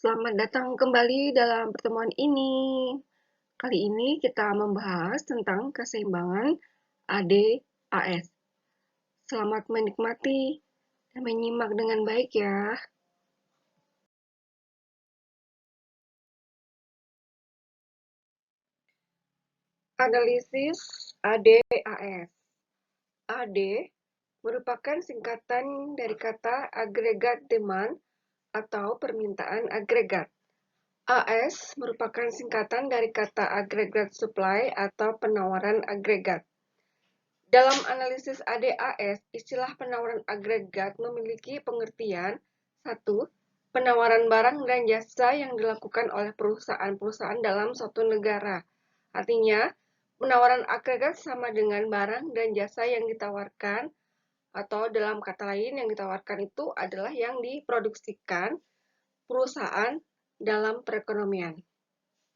Selamat datang kembali dalam pertemuan ini. Kali ini kita membahas tentang keseimbangan AD/AS. Selamat menikmati dan menyimak dengan baik ya. Analisis AD/AS. AD merupakan singkatan dari kata agregat demand atau permintaan agregat. AS merupakan singkatan dari kata agregat supply atau penawaran agregat. Dalam analisis AD/AS, istilah penawaran agregat memiliki pengertian 1. Penawaran barang dan jasa yang dilakukan oleh perusahaan-perusahaan dalam suatu negara. Artinya, penawaran agregat sama dengan barang dan jasa yang ditawarkan, atau dalam kata lain yang ditawarkan itu adalah yang diproduksikan perusahaan dalam perekonomian.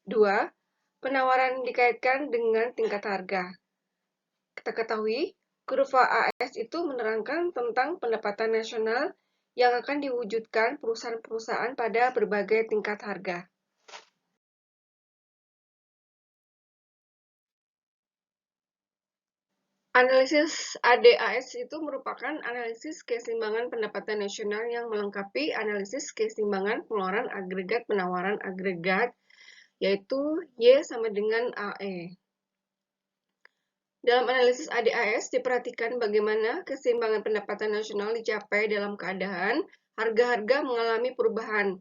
2. Penawaran dikaitkan dengan tingkat harga. Kita ketahui, kurva AS itu menerangkan tentang pendapatan nasional yang akan diwujudkan perusahaan-perusahaan pada berbagai tingkat harga. Analisis AD/AS itu merupakan analisis keseimbangan pendapatan nasional yang melengkapi analisis keseimbangan pengeluaran agregat penawaran agregat, yaitu Y sama dengan AE. Dalam analisis AD/AS diperhatikan bagaimana keseimbangan pendapatan nasional dicapai dalam keadaan harga-harga mengalami perubahan.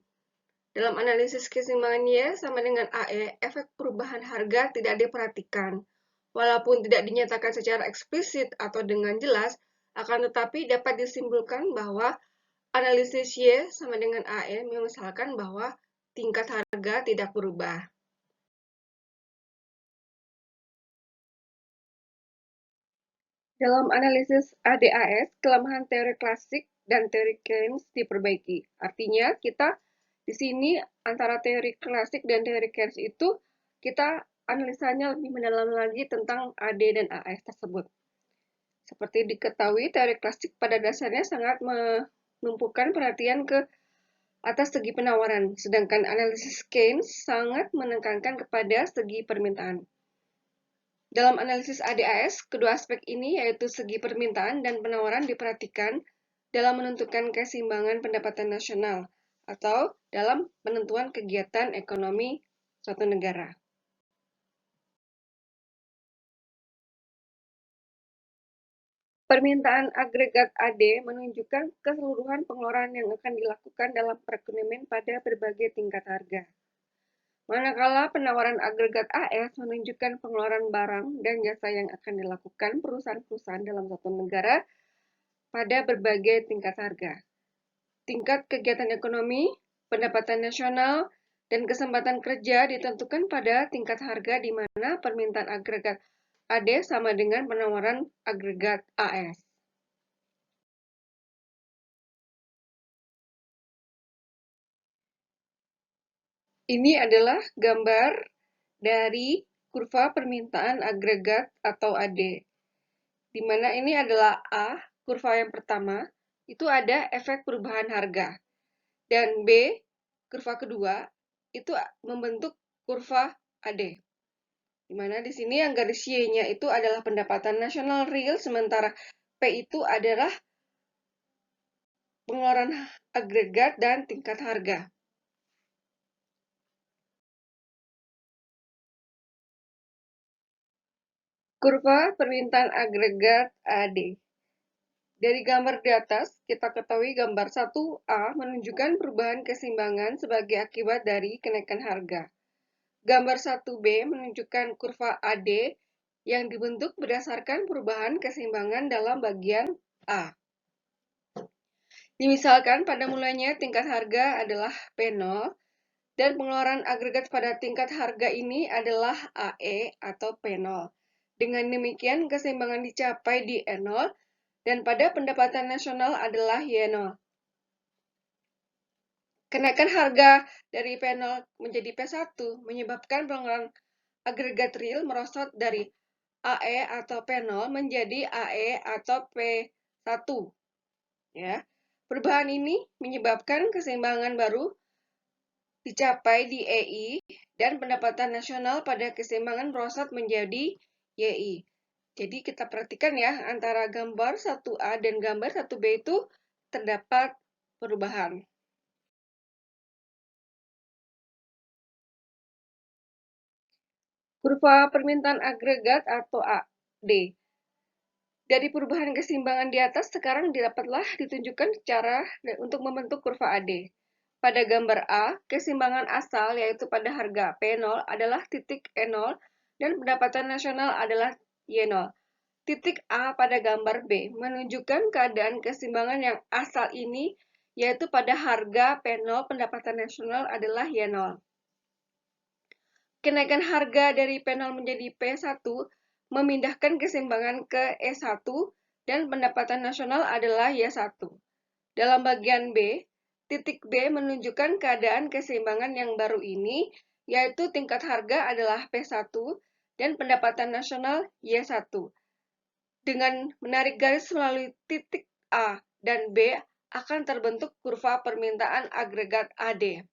Dalam analisis keseimbangan Y sama dengan AE, efek perubahan harga tidak diperhatikan. Walaupun tidak dinyatakan secara eksplisit atau dengan jelas, akan tetapi dapat disimpulkan bahwa analisis Y sama dengan AE memisalkan bahwa tingkat harga tidak berubah. Dalam analisis AD/AS, kelemahan teori klasik dan teori Keynes diperbaiki. Artinya, kita di sini antara teori klasik dan teori Keynes itu kita analisanya lebih mendalam lagi tentang AD dan AS tersebut. Seperti diketahui, teori klasik pada dasarnya sangat menumpukan perhatian ke atas segi penawaran, sedangkan analisis Keynes sangat menekankan kepada segi permintaan. Dalam analisis AD/AS, kedua aspek ini yaitu segi permintaan dan penawaran diperhatikan dalam menentukan keseimbangan pendapatan nasional atau dalam penentuan kegiatan ekonomi suatu negara. Permintaan agregat AD menunjukkan keseluruhan pengeluaran yang akan dilakukan dalam perekonomian pada berbagai tingkat harga. Manakala penawaran agregat AS menunjukkan pengeluaran barang dan jasa yang akan dilakukan perusahaan-perusahaan dalam suatu negara pada berbagai tingkat harga. Tingkat kegiatan ekonomi, pendapatan nasional, dan kesempatan kerja ditentukan pada tingkat harga di mana permintaan agregat AD sama dengan penawaran agregat AS. Ini adalah gambar dari kurva permintaan agregat atau AD. Di mana ini adalah A, kurva yang pertama, itu ada efek perubahan harga. Dan B, kurva kedua, itu membentuk kurva AD. Di mana di sini yang garis Y-nya itu adalah pendapatan nasional real, sementara P itu adalah pengeluaran agregat dan tingkat harga. Kurva permintaan agregat AD. Dari gambar di atas, kita ketahui gambar 1A menunjukkan perubahan keseimbangan sebagai akibat dari kenaikan harga. Gambar 1B menunjukkan kurva AD yang dibentuk berdasarkan perubahan keseimbangan dalam bagian A. Dimisalkan pada mulanya tingkat harga adalah P0 dan pengeluaran agregat pada tingkat harga ini adalah AE atau P0. Dengan demikian keseimbangan dicapai di E0 dan pada pendapatan nasional adalah Y0. Kenaikan harga dari P0 menjadi P1 menyebabkan pengeluaran agregat real merosot dari AE atau P0 menjadi AE atau P1. Ya. Perubahan ini menyebabkan keseimbangan baru dicapai di EI dan pendapatan nasional pada keseimbangan merosot menjadi YI. Jadi kita perhatikan ya, antara gambar 1A dan gambar 1B itu terdapat perubahan. Kurva permintaan agregat atau AD. Dari perubahan keseimbangan di atas, sekarang dapatlah ditunjukkan cara untuk membentuk kurva AD. Pada gambar A, keseimbangan asal yaitu pada harga P0 adalah titik E0 dan pendapatan nasional adalah Y0. Titik A pada gambar B menunjukkan keadaan keseimbangan yang asal ini, yaitu pada harga P0 pendapatan nasional adalah Y0. Kenaikan harga dari P0 menjadi P1 memindahkan keseimbangan ke E1 dan pendapatan nasional adalah Y1. Dalam bagian B, titik B menunjukkan keadaan keseimbangan yang baru ini, yaitu tingkat harga adalah P1 dan pendapatan nasional Y1. Dengan menarik garis melalui titik A dan B, akan terbentuk kurva permintaan agregat AD.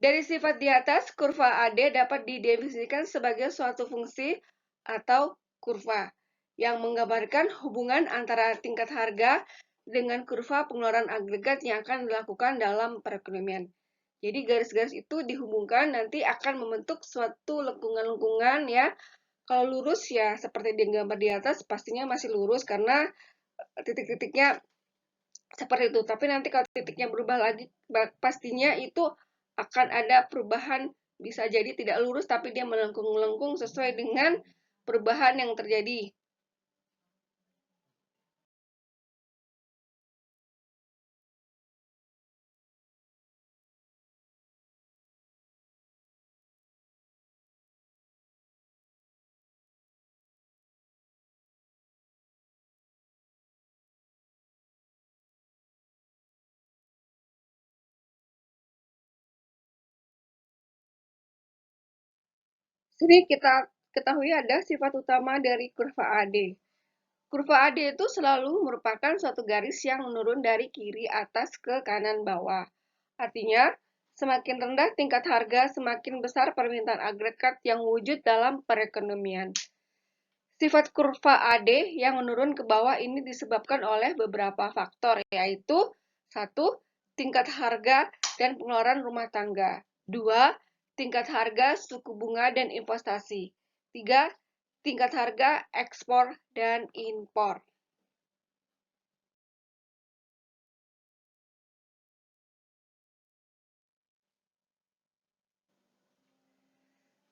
Dari sifat di atas, kurva AD dapat didefinisikan sebagai suatu fungsi atau kurva yang menggambarkan hubungan antara tingkat harga dengan kurva pengeluaran agregat yang akan dilakukan dalam perekonomian. Jadi garis-garis itu dihubungkan nanti akan membentuk suatu lengkungan-lengkungan ya. Kalau lurus ya seperti di gambar di atas pastinya masih lurus karena titik-titiknya seperti itu. Tapi nanti kalau titiknya berubah lagi pastinya itu akan ada perubahan, bisa jadi tidak lurus tapi dia melengkung-melengkung sesuai dengan perubahan yang terjadi. Sini kita ketahui ada sifat utama dari kurva AD. Kurva AD itu selalu merupakan suatu garis yang menurun dari kiri atas ke kanan bawah. Artinya, semakin rendah tingkat harga, semakin besar permintaan agregat yang wujud dalam perekonomian. Sifat kurva AD yang menurun ke bawah ini disebabkan oleh beberapa faktor, yaitu 1. Tingkat harga dan pengeluaran rumah tangga. 2. Tingkat harga, suku bunga, dan investasi. 3. Tingkat harga, ekspor, dan impor.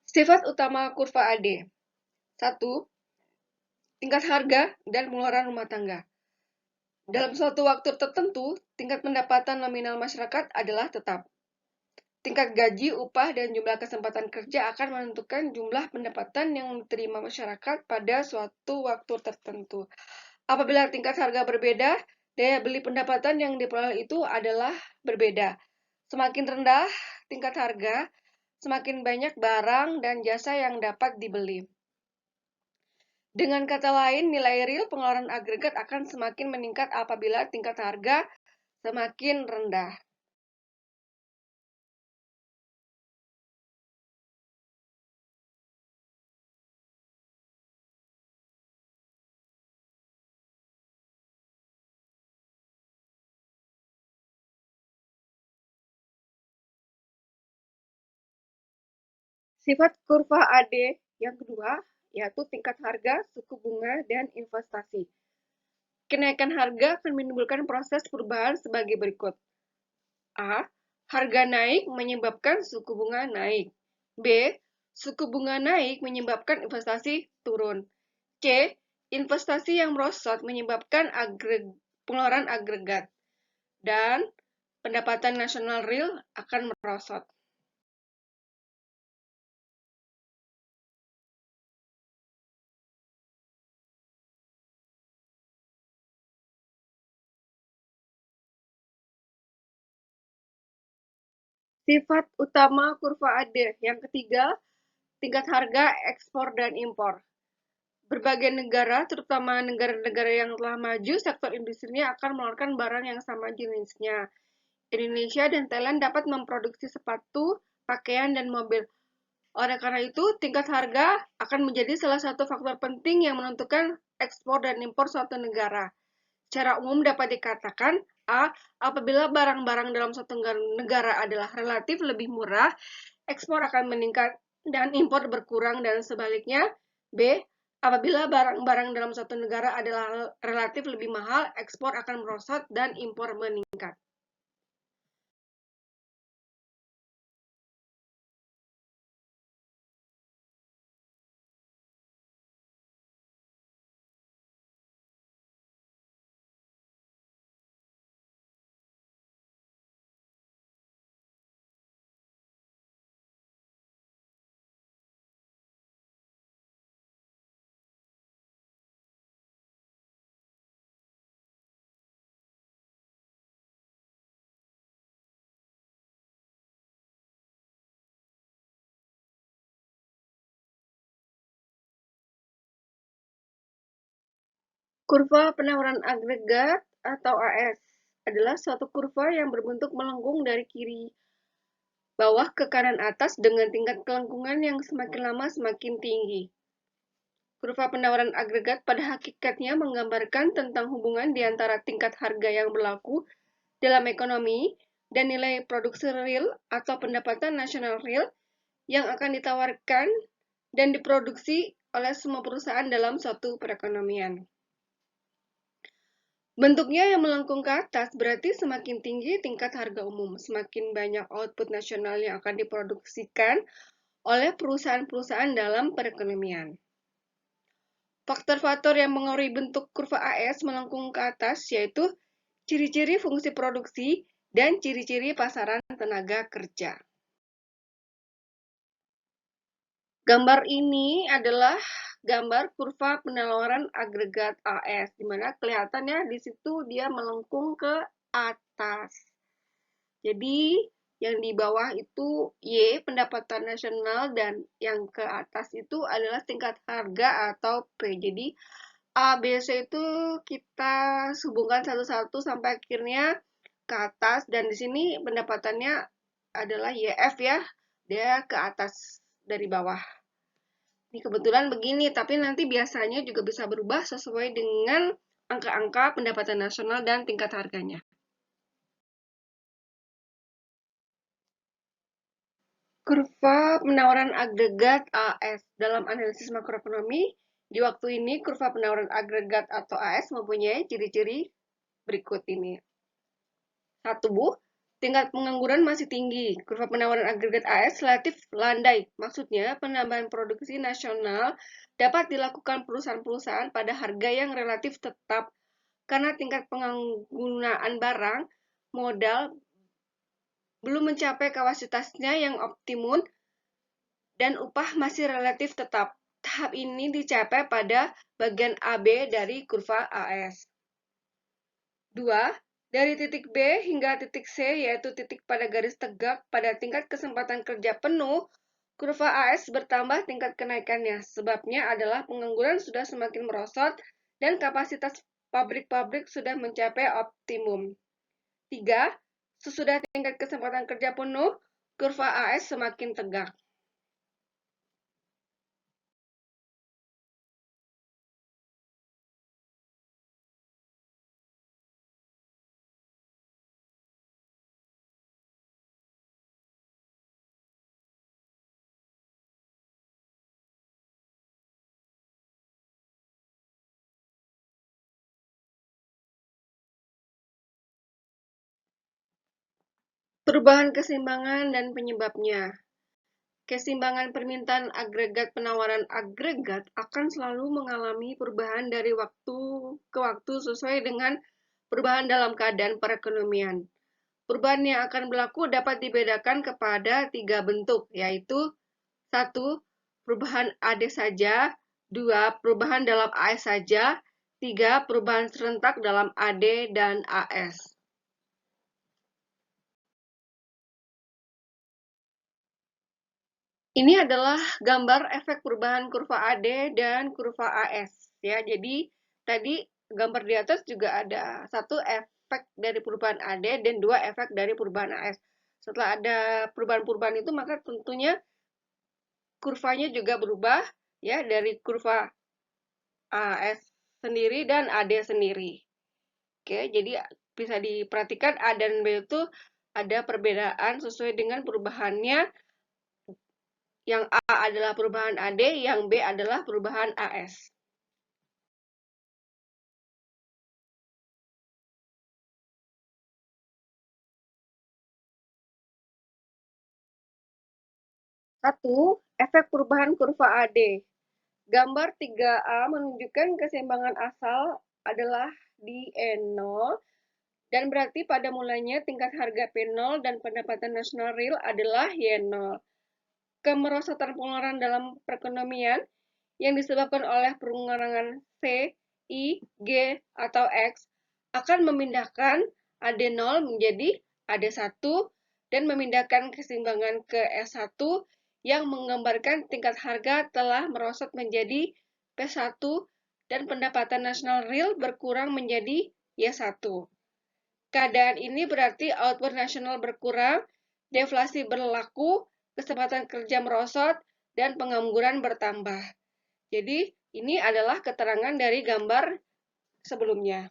Sifat utama kurva AD. 1. Tingkat harga dan pengeluaran rumah tangga. Dalam suatu waktu tertentu, tingkat pendapatan nominal masyarakat adalah tetap. Tingkat gaji, upah, dan jumlah kesempatan kerja akan menentukan jumlah pendapatan yang diterima masyarakat pada suatu waktu tertentu. Apabila tingkat harga berbeda, daya beli pendapatan yang diperoleh itu adalah berbeda. Semakin rendah tingkat harga, semakin banyak barang dan jasa yang dapat dibeli. Dengan kata lain, nilai real pengeluaran agregat akan semakin meningkat apabila tingkat harga semakin rendah. Sifat kurva AD yang kedua, yaitu tingkat harga, suku bunga, dan investasi. Kenaikan harga akan menimbulkan proses perubahan sebagai berikut. A. Harga naik menyebabkan suku bunga naik. B. Suku bunga naik menyebabkan investasi turun. C. Investasi yang merosot menyebabkan pengeluaran agregat. Dan pendapatan nasional real akan merosot. Sifat utama kurva AD yang ketiga, tingkat harga ekspor dan impor. Berbagai negara, terutama negara-negara yang telah maju, sektor industrinya akan mengeluarkan barang yang sama jenisnya. Indonesia dan Thailand dapat memproduksi sepatu, pakaian, dan mobil. Oleh karena itu, tingkat harga akan menjadi salah satu faktor penting yang menentukan ekspor dan impor suatu negara. Secara umum dapat dikatakan, A. Apabila barang-barang dalam suatu negara adalah relatif lebih murah, ekspor akan meningkat dan impor berkurang, dan sebaliknya. B. Apabila barang-barang dalam suatu negara adalah relatif lebih mahal, ekspor akan merosot dan impor meningkat. Kurva penawaran agregat atau AS adalah suatu kurva yang berbentuk melengkung dari kiri bawah ke kanan atas dengan tingkat kelengkungan yang semakin lama semakin tinggi. Kurva penawaran agregat pada hakikatnya menggambarkan tentang hubungan di antara tingkat harga yang berlaku dalam ekonomi dan nilai produksi real atau pendapatan nasional real yang akan ditawarkan dan diproduksi oleh semua perusahaan dalam suatu perekonomian. Bentuknya yang melengkung ke atas berarti semakin tinggi tingkat harga umum, semakin banyak output nasional yang akan diproduksikan oleh perusahaan-perusahaan dalam perekonomian. Faktor-faktor yang mengaruhi bentuk kurva AS melengkung ke atas yaitu ciri-ciri fungsi produksi dan ciri-ciri pasaran tenaga kerja. Gambar ini adalah gambar kurva penawaran agregat AS, di mana kelihatannya di situ dia melengkung ke atas. Jadi, yang di bawah itu Y, pendapatan nasional, dan yang ke atas itu adalah tingkat harga atau P. Jadi, A, B, C itu kita hubungkan satu-satu sampai akhirnya ke atas, dan di sini pendapatannya adalah YF ya, dia ke atas dari bawah. Ini kebetulan begini, tapi nanti biasanya juga bisa berubah sesuai dengan angka-angka pendapatan nasional dan tingkat harganya. Kurva penawaran agregat AS dalam analisis makroekonomi, di waktu ini kurva penawaran agregat atau AS mempunyai ciri-ciri berikut ini. 1. Tingkat pengangguran masih tinggi. Kurva penawaran agregat AS relatif landai. Maksudnya, penambahan produksi nasional dapat dilakukan perusahaan-perusahaan pada harga yang relatif tetap karena tingkat penggunaan barang modal belum mencapai kapasitasnya yang optimum dan upah masih relatif tetap. Tahap ini dicapai pada bagian AB dari kurva AS. 2. Dari titik B hingga titik C, yaitu titik pada garis tegak pada tingkat kesempatan kerja penuh, kurva AS bertambah tingkat kenaikannya. Sebabnya adalah pengangguran sudah semakin merosot dan kapasitas pabrik-pabrik sudah mencapai optimum. 3. Sesudah tingkat kesempatan kerja penuh, kurva AS semakin tegak. Perubahan keseimbangan dan penyebabnya. Keseimbangan permintaan agregat penawaran agregat akan selalu mengalami perubahan dari waktu ke waktu sesuai dengan perubahan dalam keadaan perekonomian. Perubahan yang akan berlaku dapat dibedakan kepada 3 bentuk, yaitu 1. Perubahan AD saja, 2. Perubahan dalam AS saja, 3. Perubahan serentak dalam AD dan AS. Ini adalah gambar efek perubahan kurva AD dan kurva AS ya. Jadi tadi gambar di atas juga ada satu efek dari perubahan AD dan 2 efek dari perubahan AS. Setelah ada perubahan-perubahan itu, maka tentunya kurvanya juga berubah ya, dari kurva AS sendiri dan AD sendiri. Oke, jadi bisa diperhatikan A dan B itu ada perbedaan sesuai dengan perubahannya. Yang A adalah perubahan AD, yang B adalah perubahan AS. Satu, efek perubahan kurva AD. Gambar 3A menunjukkan keseimbangan asal adalah di E0, dan berarti pada mulanya tingkat harga P0 dan pendapatan nasional real adalah Y0. Kemerosotan pengeluaran dalam perekonomian yang disebabkan oleh pengurangan C, I, G, atau X akan memindahkan AD0 menjadi AD1 dan memindahkan keseimbangan ke S1 yang menggambarkan tingkat harga telah merosot menjadi P1 dan pendapatan nasional real berkurang menjadi Y1. Keadaan ini berarti output nasional berkurang, deflasi berlaku, kesempatan kerja merosot, dan pengangguran bertambah. Jadi, ini adalah keterangan dari gambar sebelumnya.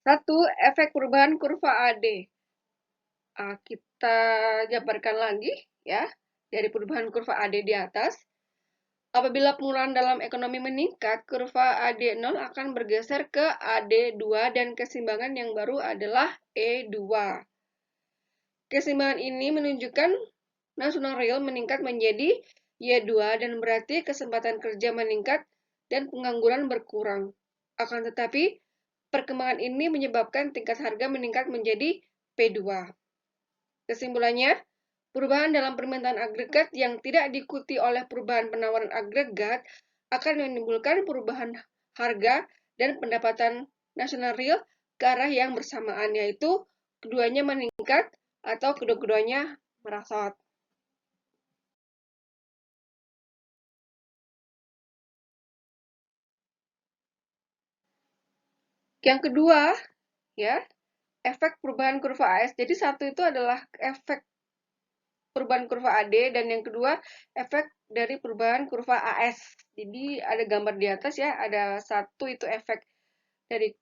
Satu, efek perubahan kurva AD. Kita jabarkan lagi ya, dari perubahan kurva AD di atas. Apabila pengeluaran dalam ekonomi meningkat, kurva AD0 akan bergeser ke AD2 dan keseimbangan yang baru adalah E2. Keseimbangan ini menunjukkan nasional real meningkat menjadi Y2 dan berarti kesempatan kerja meningkat dan pengangguran berkurang. Akan tetapi, perkembangan ini menyebabkan tingkat harga meningkat menjadi P2. Kesimpulannya, perubahan dalam permintaan agregat yang tidak diikuti oleh perubahan penawaran agregat akan menimbulkan perubahan harga dan pendapatan nasional real ke arah yang bersamaan, yaitu keduanya meningkat atau kedua-duanya merosot. Yang kedua, ya, efek perubahan kurva AS. Jadi satu itu adalah efek perubahan kurva AD dan yang kedua efek dari perubahan kurva AS. Jadi ada gambar di atas ya, ada satu itu efek dari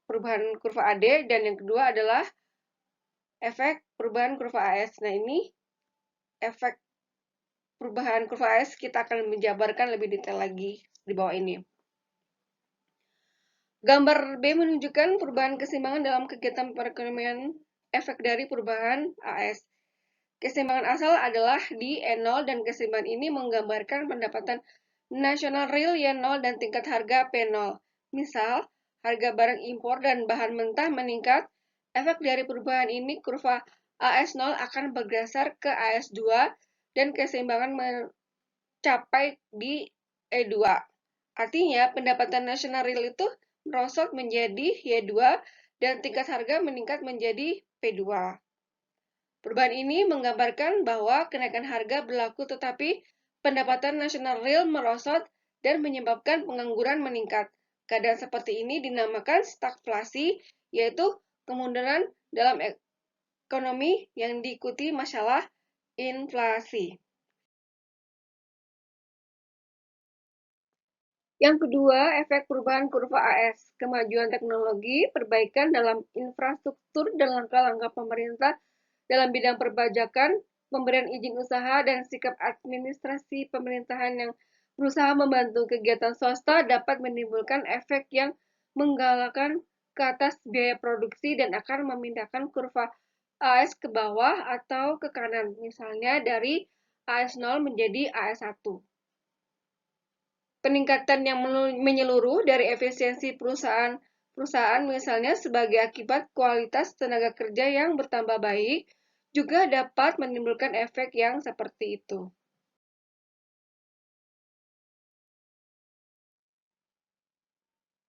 perubahan kurva AD dan yang kedua adalah efek perubahan kurva AS. Nah, ini efek perubahan kurva AS kita akan menjabarkan lebih detail lagi di bawah ini. Gambar B menunjukkan perubahan keseimbangan dalam kegiatan perekonomian efek dari perubahan AS. Keseimbangan asal adalah di E0 dan keseimbangan ini menggambarkan pendapatan nasional real Y0 dan tingkat harga P0. Misal, harga barang impor dan bahan mentah meningkat, efek dari perubahan ini kurva AS0 akan bergeser ke AS2 dan keseimbangan mencapai di E2. Artinya, pendapatan nasional real itu merosot menjadi Y2 dan tingkat harga meningkat menjadi P2. Perubahan ini menggambarkan bahwa kenaikan harga berlaku tetapi pendapatan nasional real merosot dan menyebabkan pengangguran meningkat. Keadaan seperti ini dinamakan stagflasi, yaitu kemunduran dalam ekonomi yang diikuti masalah inflasi. Yang kedua, efek perubahan kurva AS, kemajuan teknologi, perbaikan dalam infrastruktur dan langkah-langkah pemerintah dalam bidang perpajakan, pemberian izin usaha, dan sikap administrasi pemerintahan yang berusaha membantu kegiatan swasta dapat menimbulkan efek yang menggalakkan ke atas biaya produksi dan akan memindahkan kurva AS ke bawah atau ke kanan, misalnya dari AS0 menjadi AS1. Peningkatan yang menyeluruh dari efisiensi perusahaan misalnya sebagai akibat kualitas tenaga kerja yang bertambah baik, juga dapat menimbulkan efek yang seperti itu.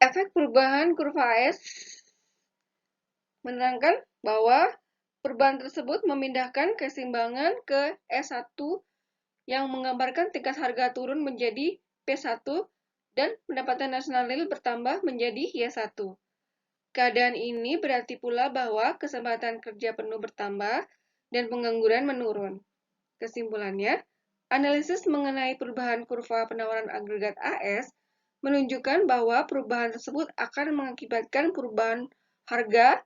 Efek perubahan kurva AS menerangkan bahwa perubahan tersebut memindahkan keseimbangan ke S1 yang menggambarkan tingkat harga turun menjadi P1 dan pendapatan nasional real bertambah menjadi Y1. Keadaan ini berarti pula bahwa kesempatan kerja penuh bertambah dan pengangguran menurun. Kesimpulannya, analisis mengenai perubahan kurva penawaran agregat AS menunjukkan bahwa perubahan tersebut akan mengakibatkan perubahan harga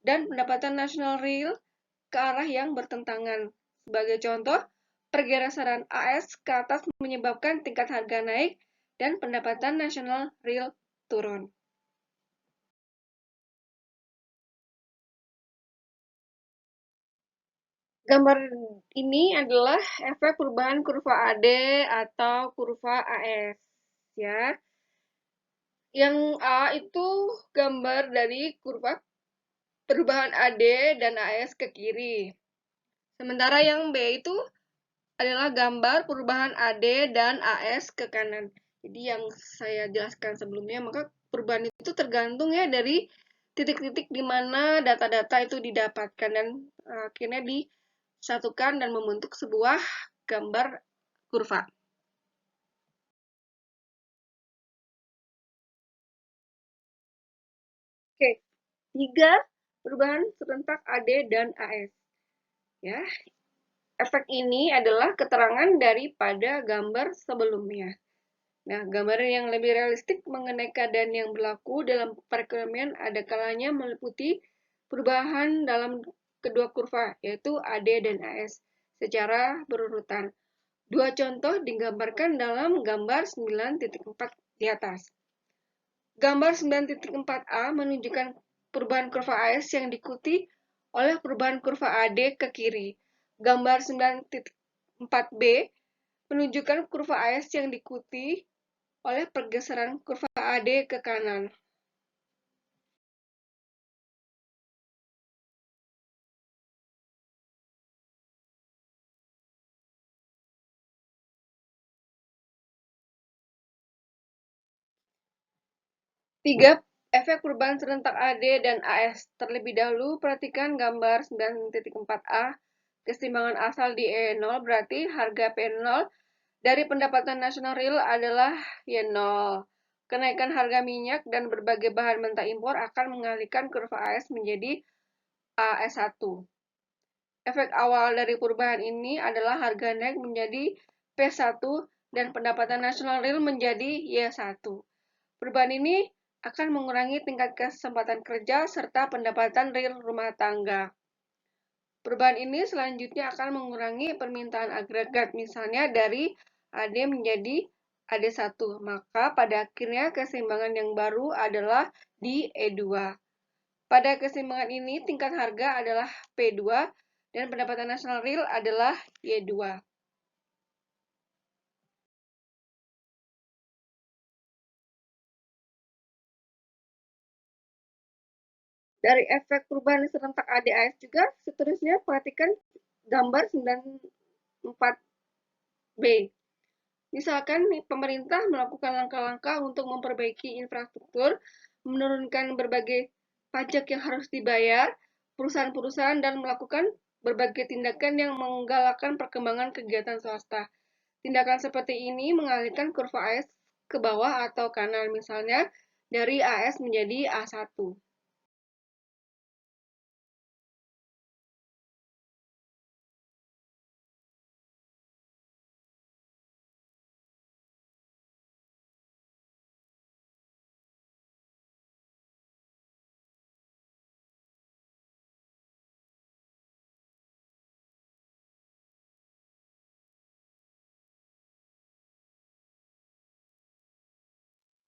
dan pendapatan nasional real ke arah yang bertentangan. Sebagai contoh, pergeseran AS ke atas menyebabkan tingkat harga naik dan pendapatan nasional real turun. Gambar ini adalah efek perubahan kurva AD atau kurva AS, ya. Yang A itu gambar dari kurva perubahan AD dan AS ke kiri. Sementara yang B itu adalah gambar perubahan AD dan AS ke kanan. Jadi yang saya jelaskan sebelumnya, maka perubahan itu tergantung ya dari titik-titik di mana data-data itu didapatkan dan akhirnya disatukan dan membentuk sebuah gambar kurva. Oke, 3 perubahan serentak AD dan AS. Ya, efek ini adalah keterangan daripada gambar sebelumnya. Nah, gambaran yang lebih realistik mengenai keadaan yang berlaku dalam perekonomian ada kalanya meliputi perubahan dalam kedua kurva, yaitu AD dan AS, secara berurutan. Dua contoh digambarkan dalam gambar 9.4 di atas. Gambar 9.4a menunjukkan perubahan kurva AS yang diikuti oleh perubahan kurva AD ke kiri. Gambar 9.4b menunjukkan kurva AS yang diikuti oleh pergeseran kurva AD ke kanan. Tiga efek perubahan serentak AD dan AS. Terlebih dahulu, perhatikan gambar 9.4a. Keseimbangan asal di E0 berarti harga P0 dari pendapatan nasional real adalah Y0. Kenaikan harga minyak dan berbagai bahan mentah impor akan mengalihkan kurva AS menjadi AS1. Efek awal dari perubahan ini adalah harga naik menjadi P1 dan pendapatan nasional real menjadi Y1. Perubahan ini akan mengurangi tingkat kesempatan kerja serta pendapatan real rumah tangga. Perubahan ini selanjutnya akan mengurangi permintaan agregat, misalnya dari AD menjadi AD1. Maka pada akhirnya keseimbangan yang baru adalah di E2. Pada keseimbangan ini, tingkat harga adalah P2 dan pendapatan nasional real adalah Y2. Dari efek perubahan serentak ADAS juga, seterusnya perhatikan gambar 94B. Misalkan pemerintah melakukan langkah-langkah untuk memperbaiki infrastruktur, menurunkan berbagai pajak yang harus dibayar perusahaan-perusahaan dan melakukan berbagai tindakan yang menggalakkan perkembangan kegiatan swasta. Tindakan seperti ini mengalihkan kurva AS ke bawah atau kanan, misalnya dari AS menjadi A1.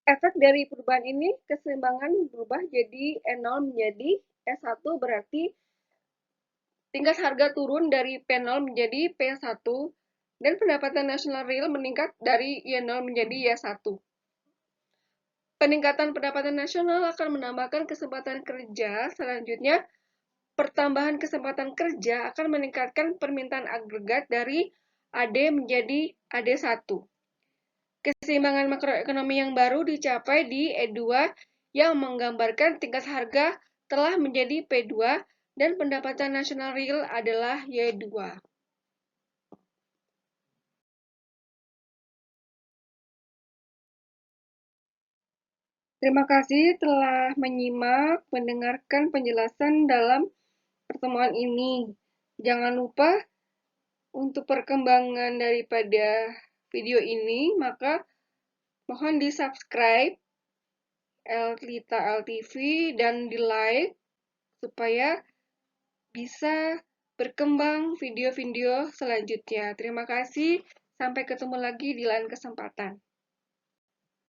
Efek dari perubahan ini, keseimbangan berubah jadi E0 menjadi S1, berarti tingkat harga turun dari P0 menjadi P1, dan pendapatan nasional real meningkat dari Y0 menjadi Y1. Peningkatan pendapatan nasional akan menambahkan kesempatan kerja. Selanjutnya, pertambahan kesempatan kerja akan meningkatkan permintaan agregat dari AD menjadi AD1. Keseimbangan makroekonomi yang baru dicapai di E2 yang menggambarkan tingkat harga telah menjadi P2 dan pendapatan nasional real adalah Y2. Terima kasih telah mendengarkan penjelasan dalam pertemuan ini. Jangan lupa untuk perkembangan daripada video ini, maka mohon di-subscribe Eltlita LTV dan di-like supaya bisa berkembang video-video selanjutnya. Terima kasih, sampai ketemu lagi di lain kesempatan.